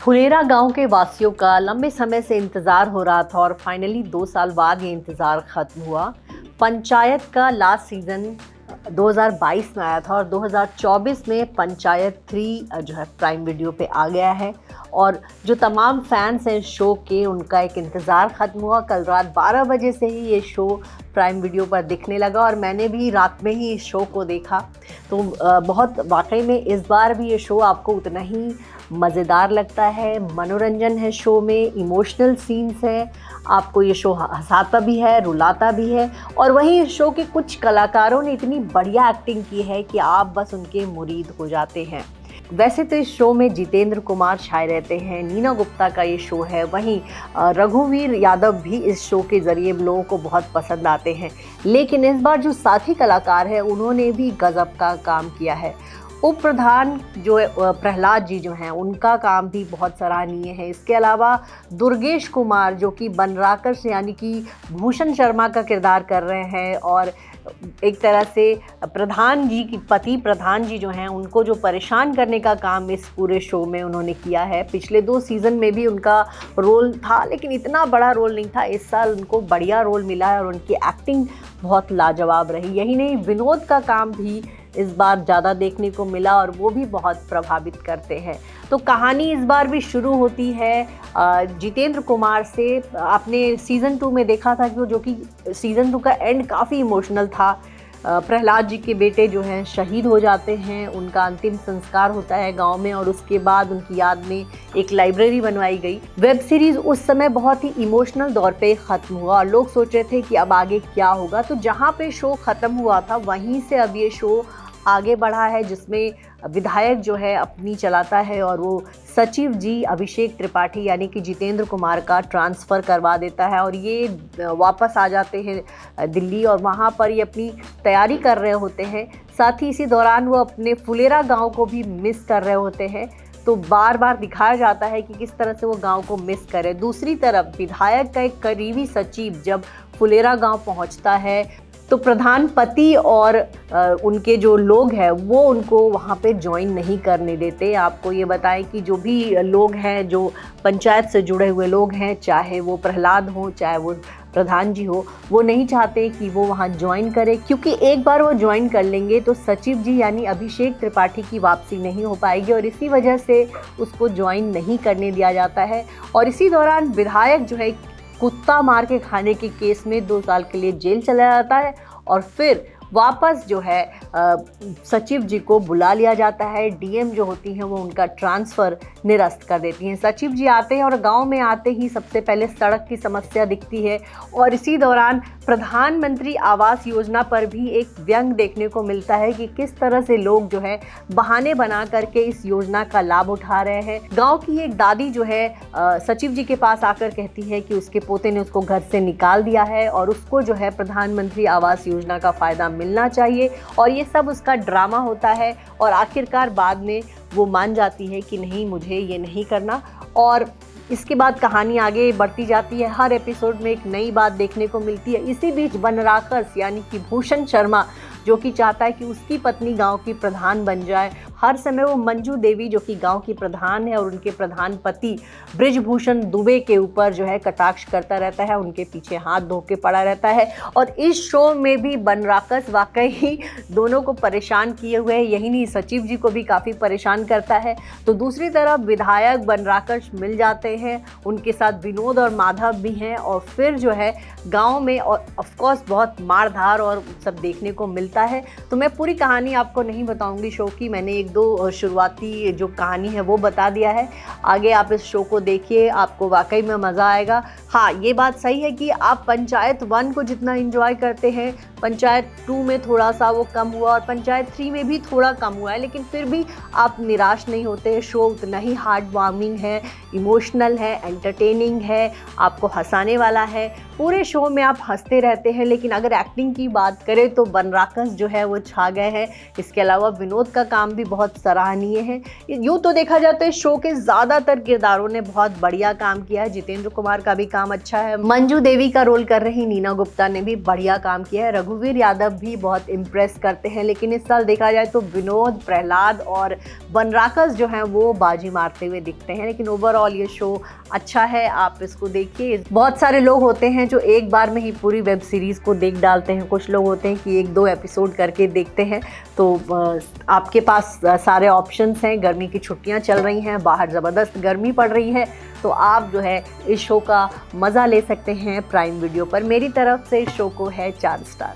फुलेरा गांव के वासियों का लंबे समय से इंतजार हो रहा था और फाइनली 2 साल बाद ये इंतजार खत्म हुआ। पंचायत का लास्ट सीजन 2022 में आया था और 2024 में पंचायत 3 जो है प्राइम वीडियो पे आ गया है। और जो तमाम फैंस हैं शो के, उनका एक इंतज़ार ख़त्म हुआ। कल रात 12 बजे से ही ये शो प्राइम वीडियो पर दिखने लगा और मैंने भी रात में ही इस शो को देखा। तो बहुत वाकई में इस बार भी ये शो आपको उतना ही मज़ेदार लगता है। मनोरंजन है शो में, इमोशनल सीन्स हैं, आपको ये शो हंसाता भी है, रुलाता भी है। और वहीं इस शो के कुछ कलाकारों ने इतनी बढ़िया एक्टिंग की है कि आप बस उनके मुरीद हो जाते हैं। वैसे तो इस शो में जितेंद्र कुमार छाए रहते हैं, नीना गुप्ता का ये शो है, वहीं रघुवीर यादव भी इस शो के ज़रिए लोगों को बहुत पसंद आते हैं। लेकिन इस बार जो साथी कलाकार है उन्होंने भी गज़ब का काम किया है। उप प्रधान जो प्रहलाद जी जो हैं, उनका काम भी बहुत सराहनीय है। इसके अलावा दुर्गेश कुमार जो कि बनराकस यानी कि भूषण शर्मा का किरदार कर रहे हैं और एक तरह से प्रधान जी की पति प्रधान जी जो हैं उनको जो परेशान करने का काम इस पूरे शो में उन्होंने किया है। पिछले 2 सीज़न में भी उनका रोल था लेकिन इतना बड़ा रोल नहीं था। इस साल उनको बढ़िया रोल मिला है और उनकी एक्टिंग बहुत लाजवाब रही। यही नहीं, विनोद का काम भी इस बार ज़्यादा देखने को मिला और वो भी बहुत प्रभावित करते हैं। तो कहानी इस बार भी शुरू होती है जितेंद्र कुमार से। आपने सीज़न 2 में देखा था कि वो जो कि सीज़न 2 का एंड काफ़ी इमोशनल था। प्रहलाद जी के बेटे जो हैं शहीद हो जाते हैं, उनका अंतिम संस्कार होता है गांव में और उसके बाद उनकी याद में एक लाइब्रेरी बनवाई गई। वेब सीरीज़ उस समय बहुत ही इमोशनल दौर पे ख़त्म हुआ और लोग सोच रहे थे कि अब आगे क्या होगा। तो जहाँ पे शो ख़त्म हुआ था वहीं से अब ये शो आगे बढ़ा है, जिसमें विधायक जो है अपनी चलाता है और वो सचिव जी अभिषेक त्रिपाठी यानी कि जितेंद्र कुमार का ट्रांसफ़र करवा देता है और ये वापस आ जाते हैं दिल्ली और वहाँ पर ये अपनी तैयारी कर रहे होते हैं। साथ ही इसी दौरान वो अपने फुलेरा गांव को भी मिस कर रहे होते हैं। तो बार बार दिखाया जाता है कि किस तरह से वो गांव को मिस करे। दूसरी तरफ विधायक का एक करीबी सचिव जब फुलेरा गांव पहुंचता है तो प्रधान पति और उनके जो लोग हैं वो उनको वहाँ पे ज्वाइन नहीं करने देते। आपको ये बताएं कि जो भी लोग हैं, जो पंचायत से जुड़े हुए लोग हैं, चाहे वो प्रहलाद हो चाहे वो प्रधान जी हो, वो नहीं चाहते कि वो वहाँ ज्वाइन करे, क्योंकि एक बार वो ज्वाइन कर लेंगे तो सचिव जी यानी अभिषेक त्रिपाठी की वापसी नहीं हो पाएगी और इसी वजह से उसको ज्वाइन नहीं करने दिया जाता है। और इसी दौरान विधायक जो है कुत्ता मार के खाने के केस में 2 साल के लिए जेल चला जाता है और फिर वापस जो है सचिव जी को बुला लिया जाता है। डीएम जो होती हैं वो उनका ट्रांसफ़र निरस्त कर देती हैं। सचिव जी आते हैं और गांव में आते ही सबसे पहले सड़क की समस्या दिखती है और इसी दौरान प्रधानमंत्री आवास योजना पर भी एक व्यंग देखने को मिलता है कि किस तरह से लोग जो है बहाने बना करके इस योजना का लाभ उठा रहे हैं। गाँव की एक दादी जो है सचिव जी के पास आकर कहती है कि उसके पोते ने उसको घर से निकाल दिया है और उसको जो है प्रधानमंत्री आवास योजना का फ़ायदा मिलना चाहिए और ये सब उसका ड्रामा होता है और आखिरकार बाद में वो मान जाती है कि नहीं, मुझे ये नहीं करना। और इसके बाद कहानी आगे बढ़ती जाती है। हर एपिसोड में एक नई बात देखने को मिलती है। इसी बीच बनराकस यानी कि भूषण शर्मा जो कि चाहता है कि उसकी पत्नी गांव की प्रधान बन जाए, हर समय वो मंजू देवी जो कि गांव की प्रधान है और उनके प्रधान पति ब्रिजभूषण दुबे के ऊपर जो है कटाक्ष करता रहता है, उनके पीछे हाथ धो के पड़ा रहता है। और इस शो में भी बनराकस वाकई ही दोनों को परेशान किए हुए है। यही नहीं, सचिव जी को भी काफ़ी परेशान करता है। तो दूसरी तरफ विधायक बनराकस मिल जाते हैं, उनके साथ विनोद और माधव भी हैं और फिर जो है गाँव में और ऑफकोर्स बहुत मारधार और सब देखने को मिलता है। तो मैं पूरी कहानी आपको नहीं बताऊंगी शो की, मैंने 1-2 शुरुआती जो कहानी है वो बता दिया है। आगे आप इस शो को देखिए, आपको वाकई में मज़ा आएगा। हाँ, ये बात सही है कि आप पंचायत 1 को जितना एंजॉय करते हैं पंचायत 2 में थोड़ा सा वो कम हुआ और पंचायत 3 में भी थोड़ा कम हुआ है, लेकिन फिर भी आप निराश नहीं होते। शो उतना ही हार्ट वार्मिंग है, इमोशनल है, एंटरटेनिंग है, आपको हंसाने वाला है। पूरे शो में आप हंसते रहते हैं। लेकिन अगर एक्टिंग की बात करें तो बनराकस बनराकस जो है वो छा गए हैं। इसके अलावा विनोद का काम भी बहुत सराहनीय है। यूँ तो देखा जाए तो इस शो के ज़्यादातर किरदारों ने बहुत बढ़िया काम किया है। जितेंद्र कुमार का भी काम अच्छा है। मंजू देवी का रोल कर रही नीना गुप्ता ने भी बढ़िया काम किया है। रघुवीर यादव भी बहुत इम्प्रेस करते हैं। लेकिन इस साल देखा जाए तो विनोद, प्रहलाद और बनराकस जो हैं वो बाजी मारते हुए दिखते हैं। लेकिन ओवरऑल ये शो अच्छा है, आप इसको देखिए। बहुत सारे लोग होते हैं जो एक बार में ही पूरी वेब सीरीज़ को देख डालते हैं। कुछ लोग होते हैं कि 1-2 एपिसोड करके देखते हैं। तो आपके पास सारे ऑप्शंस हैं। गर्मी की छुट्टियां चल रही हैं, बाहर ज़बरदस्त गर्मी पड़ रही है, तो आप जो है इस शो का मज़ा ले सकते हैं प्राइम वीडियो पर। मेरी तरफ से इस शो को है 4 स्टार।